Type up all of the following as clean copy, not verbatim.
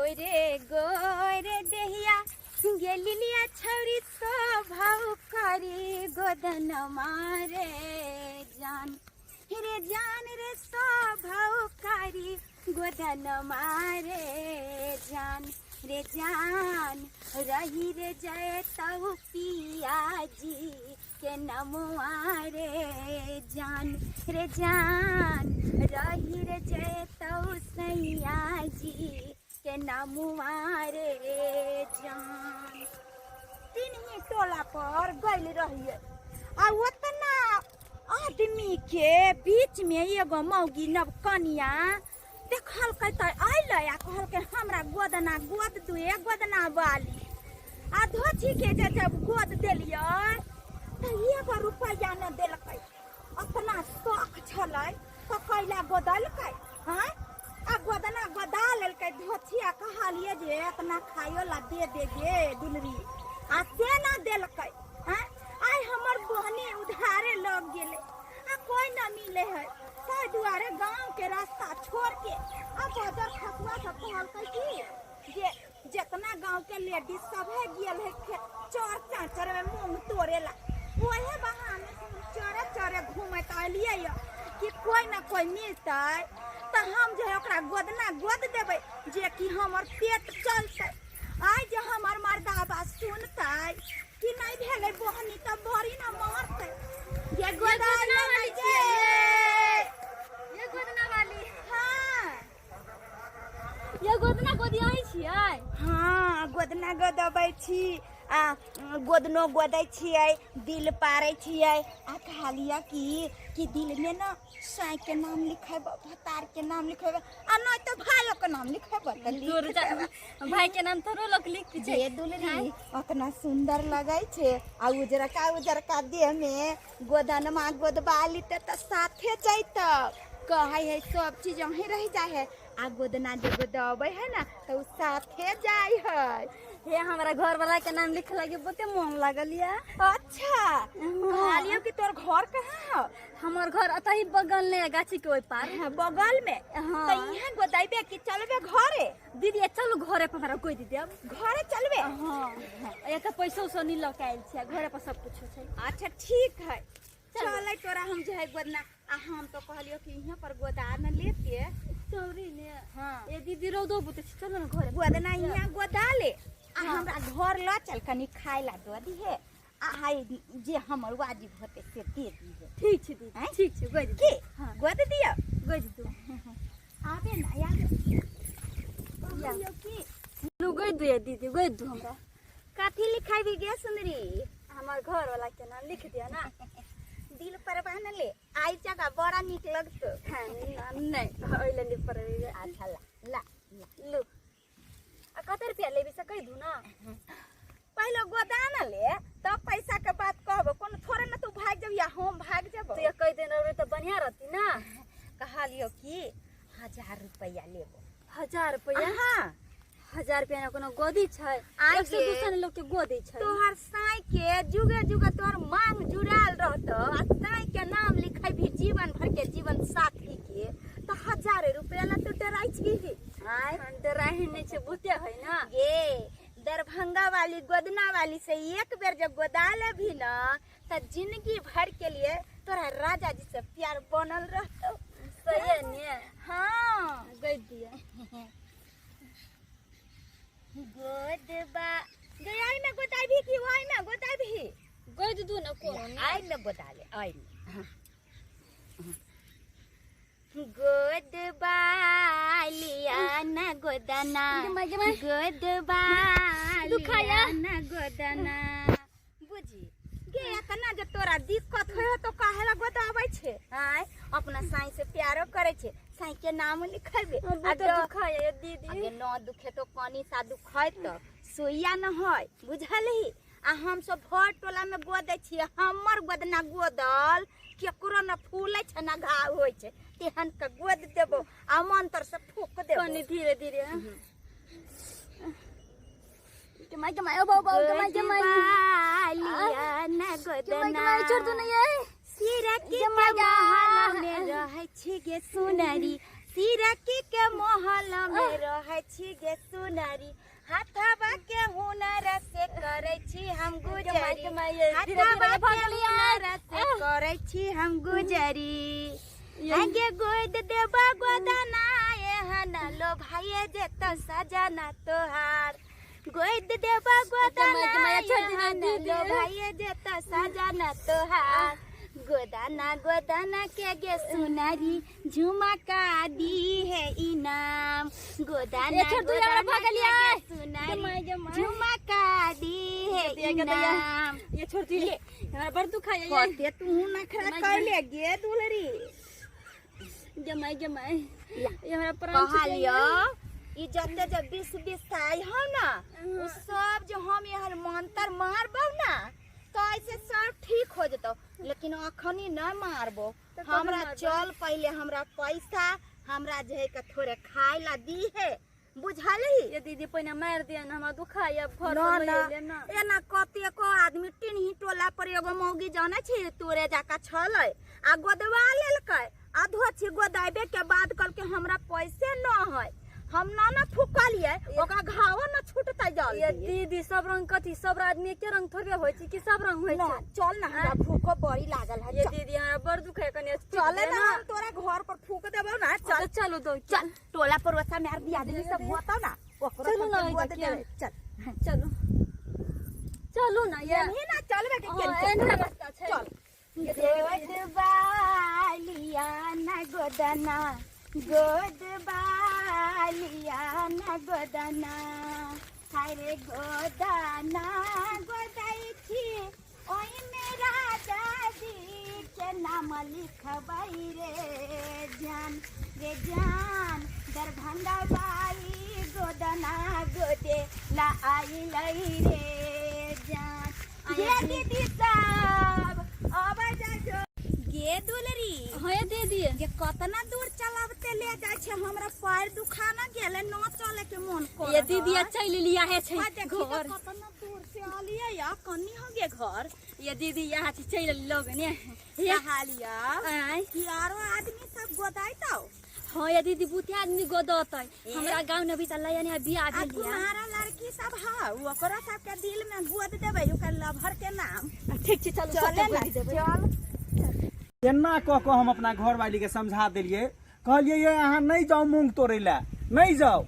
गोरे गोरे देहिया गेलिया छौरी भाव करी गोदन मारे जान रे भाव करी गोदन मारे जान रे जान रही रे जय तऊ पिया जी के नमुआ रे जान रही रे जय तऊ सैया जी के नमुआ रे जान। तीन ही टोला पर गइल रहिए आ उतना आदमी के बीच में एगो मौगी नवकनिया देखल के त आइल आ कहल के हमरा गोदना गोद दुए गोदना वाली आ धोची के जब गोद देलिए त 1 रुपया न देलकै अपना शौक छलै त कैला गोदलकै। हां आ गोदना गोदा लेलकै धोचिया कहलिए जे इतना खायो ला दे गे दुलरी आ से ना देलकै। हां आई हमर बहनी उधारे लग गेले आ कोई न मिले है ताहि दुआरे गांव के रास्ता छोड़ के आ बाजार खतवा सब कहलकै कि जे जितना गांव के लेडीज सब है गेल है चोर चाचर में मुंह तोड़ेला ओहे बहाने चोरे चोरे घूमत आलिए कि कोई ना कोई मिलते तो हम जो है ओकरा गोदना गोद देबै जे कि हमर पेट चलते। आई जे हमर मर्दाबा सुनते कि नहीं भेले बहनी त बड़ी ना मारते ये गोदना वाली जे ये गोदना वाली। हां ये गोदना गोदियाई छियै। हां गोदना गोदबै छी आ गोदनो गोदै छियै दिल पारै छियै आ कहलिया कि दिल में ना साई के नाम लिखेब भतार के नाम लिखेब आ नहीं तो भाइयों के नाम लिखेब त भाई के नाम थोरो लोग लिख छै। ये दुलरी उतना सुंदर लगै छै आ उजरका देह में गोदनमा गोदबाली त साथे जैत कहै है सब चीज वहीं रह जाए है आ गोदना जे गोदबै है ना तो साथे जाय है। हे हमरा घर वाला के नाम लिख लगे बहुते मन लागल या। अच्छा कहलियो कि तोर घर कहाँ है। हमर घर अतही बगल ने गाछी के ओइ पार है बगल में। हां त इहां गोदाइबे कि चलबे घरे दीदी चलू घरे पर हमरा कोई दीदी अब घरे चलबे। हां एक पैसा उसा नहीं लकाइल छै घरे पर सब कुछ छै। अच्छा ठीक है चलै तोरा हम जे है गोदना आ हम तो कहलियो कि इहां पर गोदा न लेके चौरी ने। हां ए दीदी रौदो बुते चलो न घरे गोदना इहां गोदा ले आ हमरा घर ल चल कनी खाय ला दो दी है आ हाय जे हमर वाजिब होते से दे दी है। ठीक छै दीदी ठीक छै गोद के। हां गोद दिया गोद दो आबे ना यार कहलियो कि लू गोद दे दीदी गोद दो हमरा काथी लिखाई भी गे सुंदरी हमर घर वाला के नाम लिख दिया ना दिल पर बहन ले आई जगह बड़ा निक लगतो। हां नहीं ओइले नि पर अच्छा ला लो आ कते रुपया लेबी से कह दू ना पहले गोदाना ले तब पैसा के बात कहबो कोन थोड़े ना तू भाग जब या हम भाग जब तो कह देना रे तो बढ़िया रहती ना। कहलियो कि 1000 रुपया लेबो 1000 रुपया। हां 1000 रुपया ना कोनो गोदी छै एक से दूसरे लोग के गोदी छै तोहर साई के जुगे जुगे तोहर मांग जुड़ाल रहतो आ साई के नाम लिखाई भी जीवन भर के जीवन साथी के तो 1000 रुपया ला तो डराई छी। हां डराई नहीं छै बुते है ना गे दरभंगा वाली गोदना वाली से एक बेर जब गोदा ले भी ना त जिंदगी भर के लिए तोरा राजा जी से प्यार बनल रहतो। सही ने। हां गोद दिया गोदबा गयाई में गोदाई भी की वाई में गोदाई भी गोद दू न कोन आई में गोदा ले आई गोदबा लिया ना गोदना गोदबा दुखाया ना गोदना बुझी गे इतना जे तोरा दिक्कत होय तो काहेला गोदाबै छे। हां अपना साई से प्यारो करे छे साई के नाम लिखबे आ दुखाए दीदी अगे न दुखे तो पानी सा दुखाय त सोइया न होय बुझलही आ हम सब भर टोला में गोदै छी हमर गोदना गोदल केकरो न फूलै छ न घाव होय छै तेहन के गोद देबो आ मंत्र से फूक देबो पानी धीरे धीरे के माय के माय लिया न गोदना छोड़ दो न ये सिरा के महल में रहै छी गे सुनरी सिरकी के महल में रहै छी गे सुनारी हाथवा के हुनर से करै छी हम गुजरी हाथवा के हुनर से करै छी हम गुजरी आगे गोद देबा गोदना एहन लो भाई जेत सजना तोहार गोद देबा गोदना एहन लो भाई जेत सजना तोहार गोदाना गोदाना के गे सुनारी झुमका दी है इनाम गोदाना गोदाना के गे सुनारी झुमका दी है इनाम ये छोड़ती ले हमारा बड़ दुख है ये कते तू नखरा कर ले गे दुलरी जमाई जमाई ये हमारा प्राण कहलियो ई जते जब 20 साल हो ना उ सब जो हम यहाँ मंत्र मारबो ना तो ऐसे सब ठीक हो जतो लेकिन अखनी न मारबो हमरा चल पहले हमरा पैसा हमरा जे के थोड़े खाए ला दी है बुझाली ये दीदी पहिने मार दिया ना हमरा दुखा या घर ना ले ना एना कते को आदमी टिनही टोला पर एगो मौगी जाने छी तोरे जाका छलै आ गोदवा लेलकै आधो छी गोदाइबे के बाद कल के हमरा पैसे न है हम ना फुकलिए ओका घाव न छूटतै जल्दी ये दीदी सब रंग कथी सब आदमी के रंग थोड़े होय छी कि सब रंग होय छै चल ना हमरा भूख बड़ी लागल है ये दीदी हमरा बड़ दुख है कने चले ना हम तोरा घर पर फूक देबो ना चल चलो दो चल टोला पड़ोसा में आदमी आदमी सब होता ना ओकरा चलो ना गोद देबे चल चलो चलो ना ये नहीं ना चलबे के एंड रास्ता छै चल गोदबालिया ना गोदना गोदबालिया ना गोदना हारे गोदना गोदाई छी ओई मेरा दादी के नाम लिखबाई रे जान दरभंगा बाई गोदना गोदे ला आई लई रे जान ये दीदी सब अब जा गे दुलरी हां दे दिए ये कतना दूर चलावते ले जाय छे हमरा पैर दुखा ना गेले न चले के मन कर ये दीदी चल लिया है छै घर कतना दूर से आलिए या कन्नी हो गे घर ये दीदी यहाँ से चल लोग ने ये हालिया आई यारो आदमी सब गोदाई तो हां ये दीदी बुते आदमी गोदतै हमरा गांव में भी त लयने बियाह भेल या तुम्हारा लड़की सब हा ओकरा सब के दिल में गोद देबे ओकर लभर के नाम ठीक छै चलो चले ना चल केना कह के हम अपना घर वाली के समझा देलिए कहलिए ये अहाँ नहीं जाओ मूंग तोड़े ला नहीं जाओ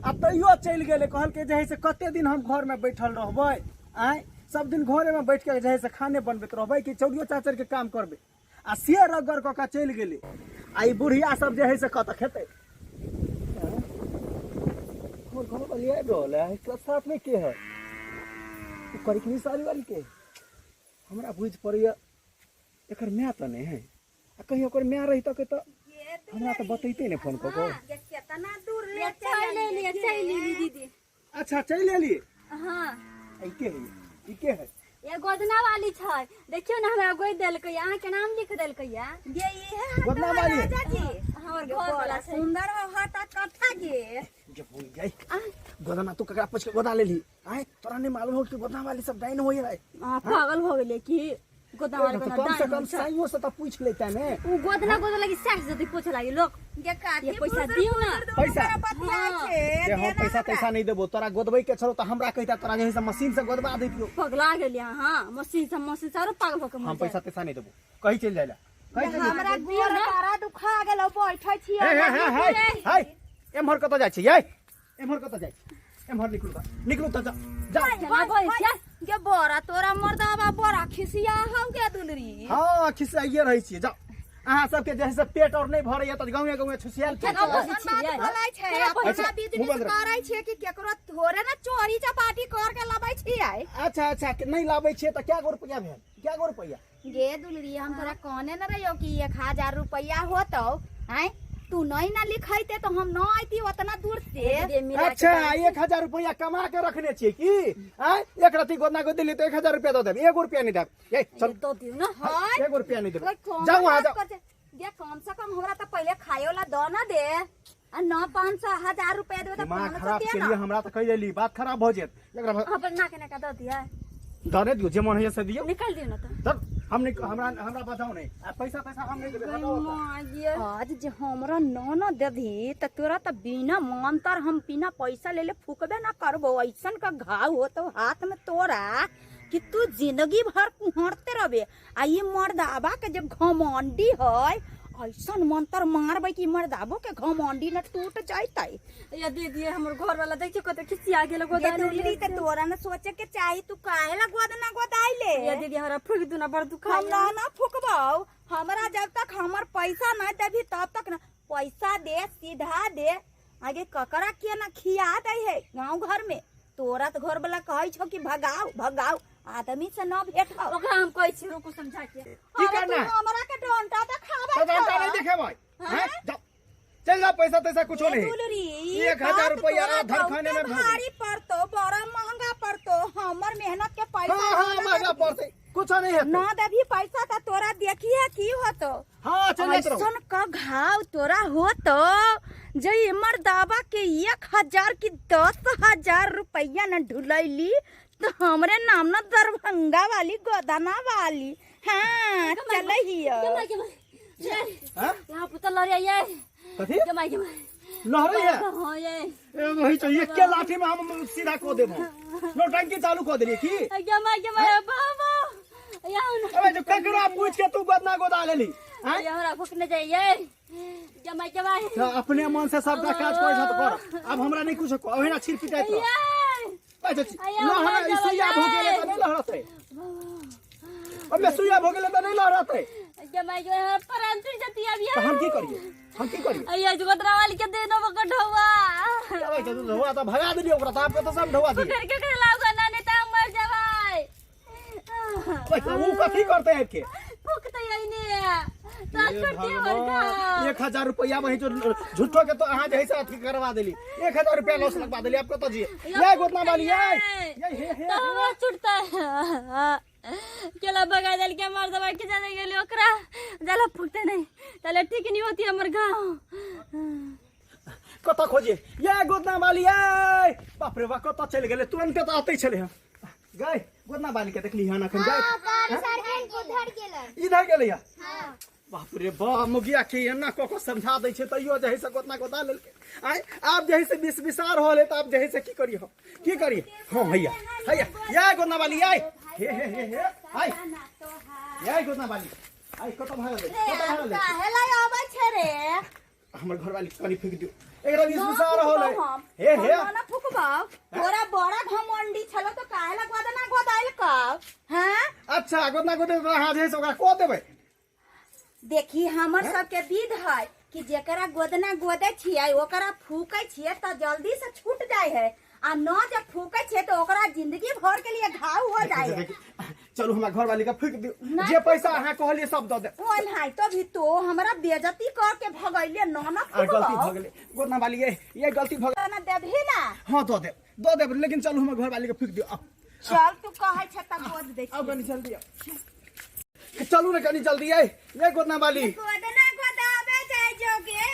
आ तैयो चल गेले कहल के जे से कते दिन हम घर में बैठल रहबै आय सब दिन घरे में बैठ के जे से खाने बनबैत रहबै कि चौड़ियो चाचर के काम करबै आ शेर अगर क के चल गेले आ ई बुढ़िया सब जे है से कत खेतै और घर वाली आबि रहल है के साथ में के है तू करी कि सारी वाली के हमरा बुझ पड़ैया एकर मैं त नहीं है आ कहीं ओकर मैं रही त के त हमरा त बतैते ने फोन क के कितना दूर ले चल ले दीदी अच्छा चल लेली हां ई के है ई के है ये गोदना वाली छै देखियो ना हमरा गोद देलकै अहाँ के नाम लिख देलकै या ये है गोदना वाली राजा जी हमर घर वाला छै सुंदर हटा कथा गे जे हो गई गोदना तू ककरा पूछ के गोदा लेली आय तोरा नहीं मालूम हो कि गोदना वाली सब डाइन होई है पागल हो गेले की गोदना वाली तो कम से कम साइयो से त पूछ लेता ने उ गोदना लगी सास जदी पूछे लागी लोग ये काठी ये पैसा दियो ना पैसा जे हम पैसा तैसा नहीं देबो तोरा गोदबै के छरो त हमरा कहिता तोरा जे से मशीन से गोदबा देतियो पगला गेलिया हां मशीन से सारो पागल होके हम पैसा तैसा नहीं देबो कहीं चल जाइला कहीं चल हमरा गोर तारा दुखा गेलो बैठै छी हाय एमहर कत जाय छी ये एमहर कत जाय एमहर निकलू त जा चला बोल गे बोरा तोरा मर्दावा बड़ा खिसिया हो गे दुलरी हां खिसाइए रहै छी जाओ अहाँ सबके जैसे पेट और नहीं भरैया त गाँव गाँव छुसियाल भलाई छै अपना बिजनेस करै छै कि केकरो थोड़े ना चोरी चपाटी कर के लाबै छियै अच्छा नहीं लाबै छियै त क्या गो रुपया भेल क्या गो रुपया गे दुलरी हम तोरा कहने न रहियो कि 1000 रुपया होतो हैं तू नहीं ना लिखाइते तो हम न आईती उतना दूर से अच्छा 1000 रुपया कमा के रखने छियै की एक राती गोदना को दिल्ली तो 1000 रुपया दो देब 1 रुपया नहीं देब ये चल दो दियो ना 1 रुपया नहीं देब जाओ वहां जाओ ये कम से कम हमरा तो पहले खाए वाला दो ना दे आ न 500 1000 रुपया देबे तो दिमाग खराब के लिए हमरा तो कह देली बात खराब हो जेत एकरा अपन ना के ना का दो दिया दे दियो जे मन है से दियो निकाल दियो ना तो हमने हमरा बताओ नहीं पैसा हम नहीं देबे हटाओ तो। आज जे हमरा न देधी त तोरा त बिना मंतर हम बिना पैसा ले फूकबे ना करबो। ऐसन का घाव हो तो हाथ में तोरा कि तू जिंदगी भर कुहरते रहबे। आ ये मर्दाबा के जब घमंडी है ऐसन मंतर मारबे कि मर्दाबो के घमंडी न टूट जाइतै। या दीदी हमर घर वाला देखियो कत खिसिया गेल गोदान दुलरी त तोरा न सोचे के चाही तू काहे ला गोदना गोदाइले। या दीदी हमरा फुक दुना बड़ दुखा हम ना फुकबो। हमरा जब तक हमर पैसा न देबी तब तक न पैसा दे सीधा दे। आगे ककरा के न खिया दे है गांव घर में। तोरा तो घर वाला कहै छो कि भगाओ भगाओ आदमी से न भेट हो। ओकरा हम कहै छी रुको समझा के की करना है? हमरा के डंटा त खाबे तो डंटा नहीं देखे भाई हैं जाओ चल जा पैसा तैसा कुछ नहीं। दुलरी 1000 रुपया आधा खाने में भारी पड़तो बड़ा महंगा पड़तो। हमर मेहनत के पैसा हां महंगा पड़ते कुछ नहीं है न देबी पैसा त तोरा देखिए की होतो। हां चल जात रहो। ऐसन का घाव तोरा होतो जे इमर दावा के 1000 की 10,000 रुपया न ढुलैली तो हमरे नाम न दरभंगा वाली गोदाना वाली। हाँ चल हियो हां यहाँ पुतल लड़िया ये कथी जमाई लहरे है हां ये ए वही चाहिए के लाठी में हम सीधा को देबो नौटंकी चालू कर देली की। जमाई बाबा यहाँ अबे जो ककरा पूछ के तू गोदना गोदा लेली हैं हमरा फुकने जाइए जमाई तो अपने मन से सब का काज कर तो कर। अब हमरा नहीं कुछ को ओहिना छिर पिटाई तो अच्छा लहरा सुइया भोगेले तो नहीं लहरते। अब मैं सुइया भोगेले तो नहीं लहरते। जमाई जो है परंतु जती अब तो हम की करिए अయ్యా जुगतरा वाली के दे दो ढौवा अबे तो ढौवा तो भगा दिलियो ओकरा तो आपके तो सब ढौवा दिए करके खिलाओगा ना नहीं तो मर जवाई ओए तो वो कथी करते हैं के फुकते यही ने ट्रांसफर के वर्गा 1000 रुपया वही जो झूठो के तो अहां जैसे अथी करवा देली 1000 रुपया लॉस लगवा देली आपको तो जी ये गोदना वाली ये तो छुटता है केला भगा दल के मार दबा के जाने गेली ओकरा जाला फुकते नहीं तले ठीक नहीं होती हमर गांव कत खोजे ये गोदना वाली ये बाप रे बाप कत चल गेले तुरंत तो आते चले हम गए गोदना वाली के देखली हां अखन गए इधर गेले हां बाप रे बा मुगिया के एना को समझा दै छै तइयो जहि से गोदना गोदा लेल के आय आप जहि से विसार होले त आप जहि से की करिए हां भैया ये गोदना वाली ये हे आय ये गोदना वाली आय कत भाग दे काहे ला आबै छै रे हमर घर वाली कनी फेंक दियो एकरा विसार होले हे ना फुकबा तोरा बड़ा घमंडी छलो तो काहे ला गोदना गोदाइल का हां अच्छा गोदना गोदे हां जहि से ओकरा को देबै। देखी हमर सबके विध है कि जेकरा गोदना गोदे छियै ओकरा फूकै छियै त जल्दी से छूट जाय है आ न जब फूकै छियै तो ओकरा जिंदगी भर के लिए घाव हो जाय है। चलो हमरा घर वाली का फेंक दियो जे पैसा अहाँ कहलिए सब द दे ओइ हाय तो भी तो हमरा बेइज्जती कर के भगैले न गलती भ गेले गोदना वाली ये गलती भ गेले ना देबही ना हां दो दे लेकिन चलो हमरा घर वाली का फेंक दियो चल तू कहै छ त गोद दे अब कनी जल्दी चलू ना कनी जल्दी ये गोदना वाली गोदना गोदाबे जाय जोगे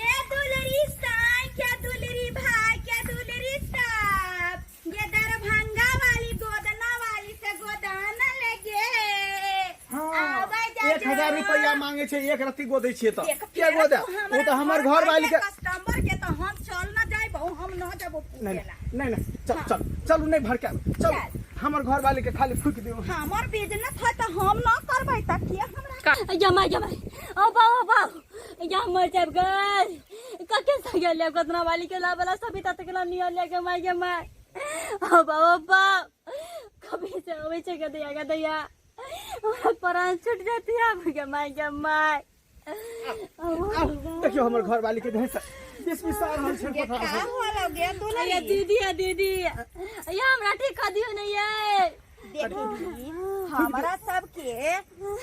ये दुलरी साई क्या दुलरी भाई क्या दुलरी साहब ये दरभंगा वाली गोदना वाली से गोदाना लेके आबै जा 1000 रुपया मांगे छे एक रत्ती गोदै छिए त के गोदा वो तो हमर घर वाली के कस्टमर के तो हम चल ना जाइबो हम न जाबो नहीं चलू नहीं भर के चल हमर घर वाली के खाली फूक दियो हमर बिजनेस है तो हम न करबै त के हमरा जमाई ओ बाबा या मर जाब गई कके सगे ले गोदना वाली के लाबला सभी तक के निया ले जमाई ओ बाबा कभी से होवे छै के दैया प्राण छूट जाती है जमाई देखियो हमर घर वाली के भैंस विसार हम छे पता का होलो गे दुलरी दीदी या हमरा ठीक कर दियो नहीं है देखी हमारा सबके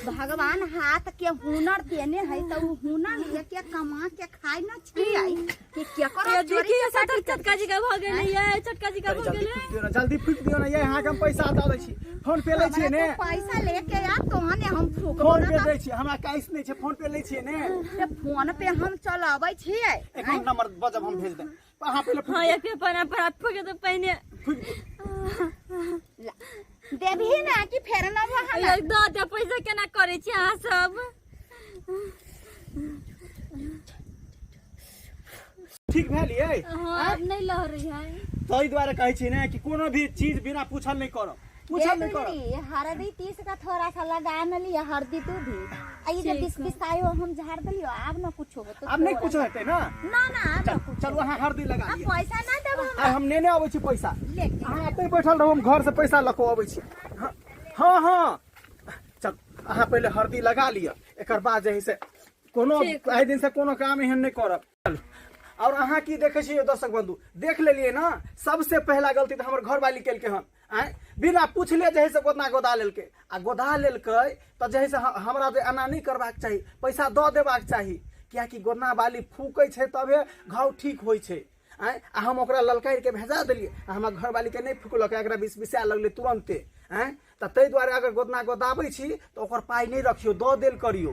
भगवान हाथ के हुनर देने है तो हुनर लेके कमा के खाई न छियै कि केकरो देखिए सतर चटका जी का भ गेलै है चटका जी का भ गेलै जल्दी फूक दियो ना ये यहाँ के हम पैसा दे दै छी फोन पे लै छियै ने पैसा लेके आ तोहने हम फूकबो फोन पे दै छी हमरा कैश नहीं छै फोन पे लै छियै ने ते फोन पे हम चलाबै छियै अकाउंट नंबर बजब हम भेज दे वहां पे हां एक पे पर फूक दे पहले देबही ना कि फेर ना बहाना अरे दो दे पैसा केना करे छी अहाँ सब? ठीक भेलिए हाँ नहीं लह रही है। ताहि दुआरे कहै छी ने कि कोनो भी चीज बिना पूछल नहीं करब, पूछल नहीं करब। हरदी 30 का थोड़ा सा लगा न लिया हरदी तू भी आई जब 20 आयो हम झाड़ दिलियो अब ना कुछ हो तो अब नहीं कुछ हेतै ना ना अब ना कुछ चलू अहाँ हरदी लगा अब लिअ। पैसा ना देबो हम नेने अबै छी पैसा, लेके अहाँ एतै बैठल रहू, हम घर से पैसा लऽ कऽ अबै छी। हाँ हाँ चल अहाँ पहिले हरदी लगा लिअ, एकर बाद जे है से कोनो आइ दिन से कोनो काम एहन नहीं करब। चलू और अहाँ की देखे छियै दर्शक बंधु, देख लेलिए ना, सबसे पहला गलती तो हमर घरवाली केलकै हन। बिना पूछले जे है से गोदना गोदा लेलकै, आ गोदा लेलकै तो जे है से हमरा जे एना नहीं करबाक चाही, पैसा दऽ देबाक चाही, कियाकि गोदना बाली फूकै छै तबे घाव ठीक होइ छै। आ हम ओकरा ललकारि के भेजा देलियै, हमर घरवाली के नहीं फूकलक, एकरा बिसबिसा लगलै तुरंते। तऽ ताहि दुआरे अगर गोदना गोदाबै छी तऽ ओकर पाइ नहीं रखियो, दऽ देल करियो।